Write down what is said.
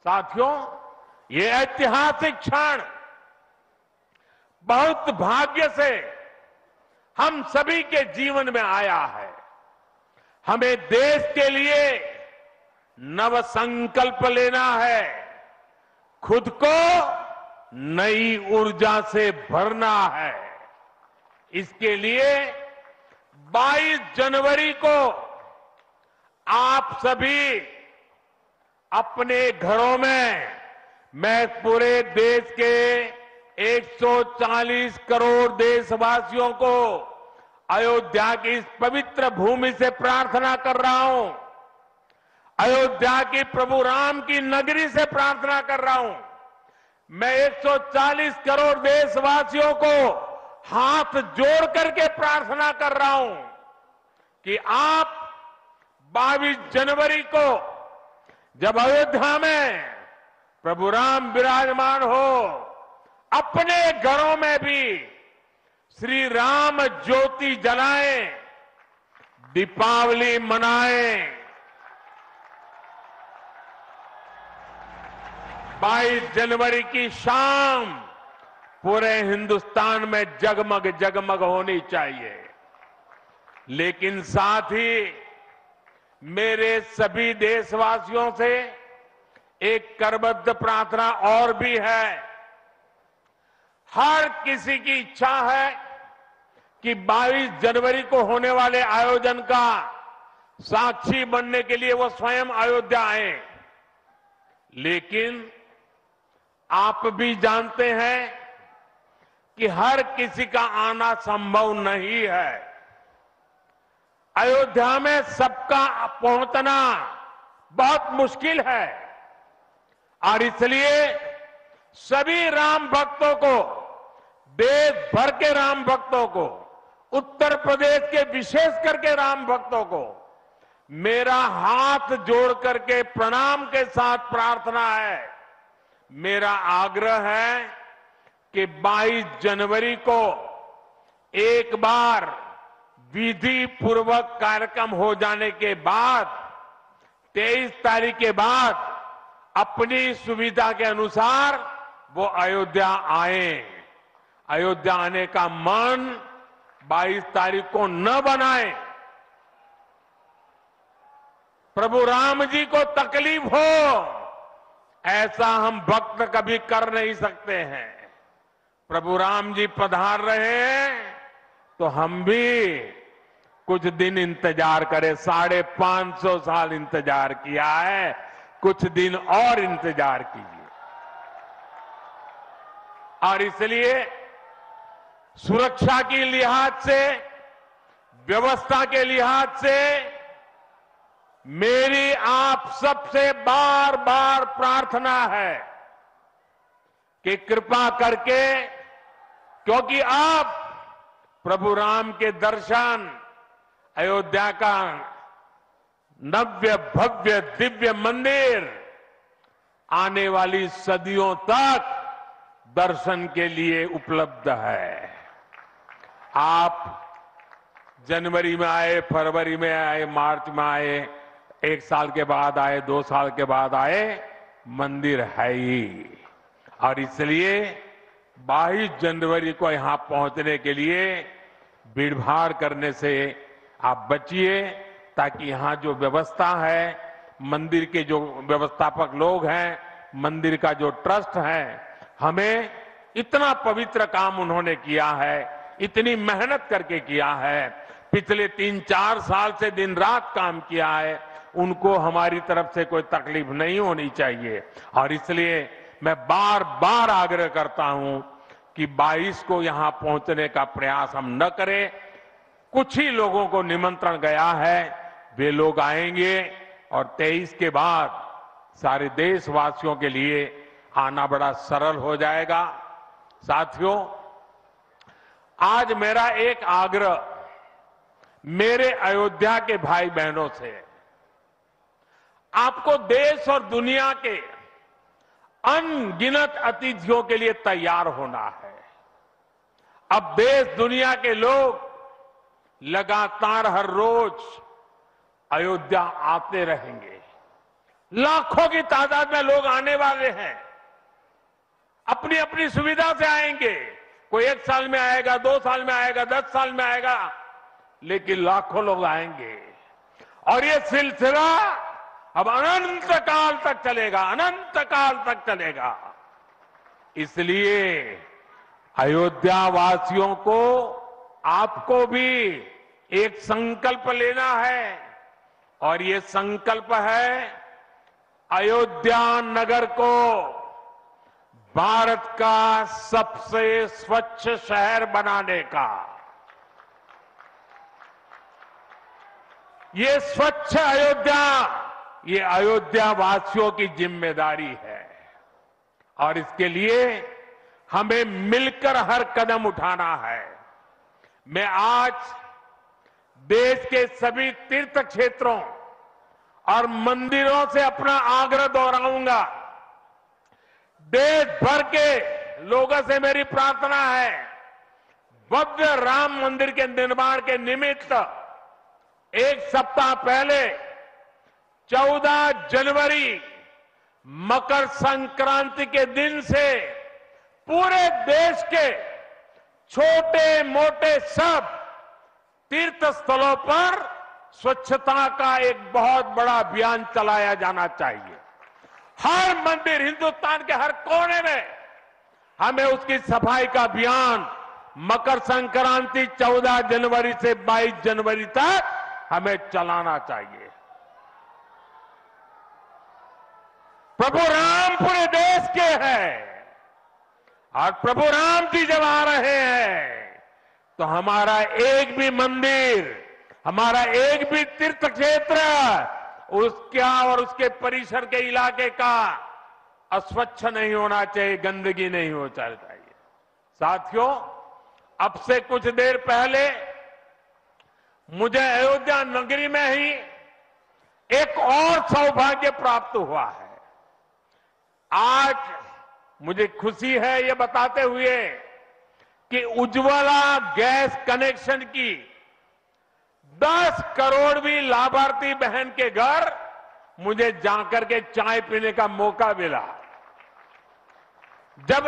साथियों, ये ऐतिहासिक क्षण बहुत भाग्य से हम सभी के जीवन में आया है। हमें देश के लिए नव संकल्प लेना है, खुद को नई ऊर्जा से भरना है। इसके लिए 22 जनवरी को आप सभी अपने घरों में, मैं पूरे देश के 140 करोड़ देशवासियों को अयोध्या की इस पवित्र भूमि से प्रार्थना कर रहा हूं, अयोध्या की प्रभु राम की नगरी से प्रार्थना कर रहा हूं। मैं 140 करोड़ देशवासियों को हाथ जोड़ करके प्रार्थना कर रहा हूं कि आप 22 जनवरी को जब अयोध्या में प्रभु राम विराजमान हो, अपने घरों में भी श्री राम ज्योति जलाएं, दीपावली मनाएं। 22 जनवरी की शाम पूरे हिंदुस्तान में जगमग जगमग होनी चाहिए। लेकिन साथ ही मेरे सभी देशवासियों से एक करबद्ध प्रार्थना और भी है। हर किसी की इच्छा है कि 22 जनवरी को होने वाले आयोजन का साक्षी बनने के लिए वो स्वयं अयोध्या आए। लेकिन आप भी जानते हैं कि हर किसी का आना संभव नहीं है। अयोध्या में सबका पहुंचना बहुत मुश्किल है और इसलिए सभी राम भक्तों को, देश भर के राम भक्तों को, उत्तर प्रदेश के विशेष करके राम भक्तों को मेरा हाथ जोड़ करके प्रणाम के साथ प्रार्थना है, मेरा आग्रह है कि 22 जनवरी को एक बार विधि पूर्वक कार्यक्रम हो जाने के बाद 23 तारीख के बाद अपनी सुविधा के अनुसार वो अयोध्या आए। अयोध्या आने का मन 22 तारीख को न बनाए। प्रभु राम जी को तकलीफ हो ऐसा हम भक्त कभी कर नहीं सकते हैं। प्रभु राम जी पधार रहे हैं तो हम भी कुछ दिन इंतजार करें। 550 साल इंतजार किया है, कुछ दिन और इंतजार कीजिए। और इसलिए सुरक्षा के लिहाज से, व्यवस्था के लिहाज से मेरी आप सबसे बार बार प्रार्थना है कि कृपा करके, क्योंकि आप प्रभु राम के दर्शन, अयोध्या का नव्य भव्य दिव्य मंदिर आने वाली सदियों तक दर्शन के लिए उपलब्ध है। आप जनवरी में आए, फरवरी में आए, मार्च में आए, 1 साल के बाद आए, 2 साल के बाद आए, मंदिर है ही। और इसलिए 22 जनवरी को यहां पहुंचने के लिए भीड़भाड़ करने से आप बचिए, ताकि यहां जो व्यवस्था है, मंदिर के जो व्यवस्थापक लोग हैं, मंदिर का जो ट्रस्ट है, हमें इतना पवित्र काम उन्होंने किया है, इतनी मेहनत करके किया है, पिछले 3-4 साल से दिन रात काम किया है, उनको हमारी तरफ से कोई तकलीफ नहीं होनी चाहिए। और इसलिए मैं बार बार आग्रह करता हूं कि 22 को यहां पहुंचने का प्रयास हम न करें। कुछ ही लोगों को निमंत्रण गया है, वे लोग आएंगे और 23 के बाद सारे देशवासियों के लिए आना बड़ा सरल हो जाएगा। साथियों, आज मेरा एक आग्रह मेरे अयोध्या के भाई बहनों से, आपको देश और दुनिया के अनगिनत अतिथियों के लिए तैयार होना है। अब देश दुनिया के लोग लगातार हर रोज अयोध्या आते रहेंगे, लाखों की तादाद में लोग आने वाले हैं। अपनी अपनी सुविधा से आएंगे। कोई 1 साल में आएगा, 2 साल में आएगा, 10 साल में आएगा, लेकिन लाखों लोग आएंगे। और ये सिलसिला अब अनंत काल तक चलेगा, अनंत काल तक चलेगा। इसलिए अयोध्या वासियों को, आपको भी एक संकल्प लेना है, और ये संकल्प है अयोध्या नगर को भारत का सबसे स्वच्छ शहर बनाने का। ये स्वच्छ अयोध्या, ये अयोध्या वासियों की जिम्मेदारी है, और इसके लिए हमें मिलकर हर कदम उठाना है। मैं आज देश के सभी तीर्थ क्षेत्रों और मंदिरों से अपना आग्रह दोहराऊंगा। देश भर के लोगों से मेरी प्रार्थना है, भव्य राम मंदिर के निर्माण के निमित्त 1 सप्ताह पहले 14 जनवरी मकर संक्रांति के दिन से पूरे देश के छोटे मोटे सब तीर्थ स्थलों पर स्वच्छता का एक बहुत बड़ा अभियान चलाया जाना चाहिए। हर मंदिर, हिंदुस्तान के हर कोने में हमें उसकी सफाई का अभियान मकर संक्रांति 14 जनवरी से 22 जनवरी तक हमें चलाना चाहिए। प्रभु राम पूरे देश के हैं, और प्रभु राम जी जब आ रहे हैं तो हमारा एक भी मंदिर, हमारा एक भी तीर्थ क्षेत्र उसका और उसके परिसर के इलाके का अस्वच्छ नहीं होना चाहिए, गंदगी नहीं होना चाहिए। साथियों, अब से कुछ देर पहले मुझे अयोध्या नगरी में ही एक और सौभाग्य प्राप्त हुआ है। आज मुझे खुशी है ये बताते हुए कि उज्ज्वला गैस कनेक्शन की 10 करोड़वीं लाभार्थी बहन के घर मुझे जाकर के चाय पीने का मौका मिला। जब